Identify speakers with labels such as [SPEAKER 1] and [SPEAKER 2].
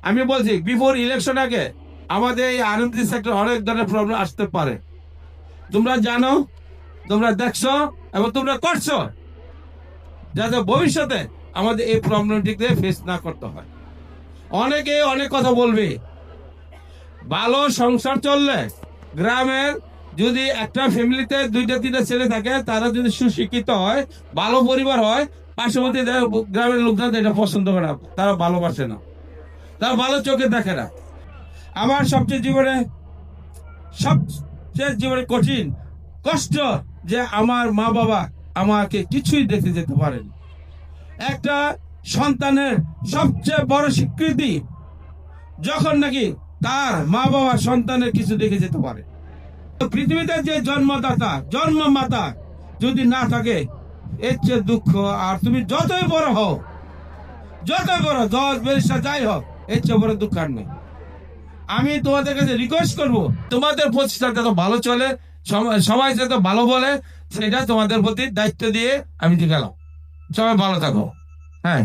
[SPEAKER 1] আমি বলছি before election আগে আমাদের এই আরএমজি সেক্টর অনেক ধরনের প্রবলেম আসতে পারে। তোমরা জানো, তোমরা দেখছো এবং তোমরা করছো, যাতে ভবিষ্যতে আমাদের এই প্রবলেমটিকে ফেস না করতে হয়। অনেকে অনেক কথা বলবে, ভালো সংসার চললে গ্রামের যদি একটা ফ্যামিলিতে দুইটা তিনটা ছেলে থাকে, তারা যদি সুশিক্ষিত হয়, ভালো পরিবার হয়, পার্শ্ববর্তী গ্রামের লোকজন এটা পছন্দ করে না, তারা ভালোবাসে না, তারা ভালো চোখে দেখে না। আমার সবচেয়ে জীবনে কঠিন কষ্ট যে আমার মা বাবা আমাকে কিছুই দেখতে যেতে পারেন। একটা সন্তানের সবচেয়ে বড় স্বীকৃতি যখন নাকি তার মা বাবা সন্তানের কিছু দেখে যেতে পারে। পৃথিবীতে যে জন্মদাতা জন্মমাতা যদি না থাকে, এর চেয়ে দুঃখ। আর তুমি যতই বড় হও, যতই বড় 10 বেরিস্টার যাই হোক, এর চেয়ে বড় দুঃখ আর নেই। আমি তোমাদের কাছে রিকোয়েস্ট করব, তোমাদের প্রতিষ্ঠান যত ভালো চলে, সবাই যত ভালো বলে, সেটা তোমাদের প্রতি দায়িত্ব দিয়ে আমি গেলাম। সবাই ভালো থাকো। হ্যাঁ।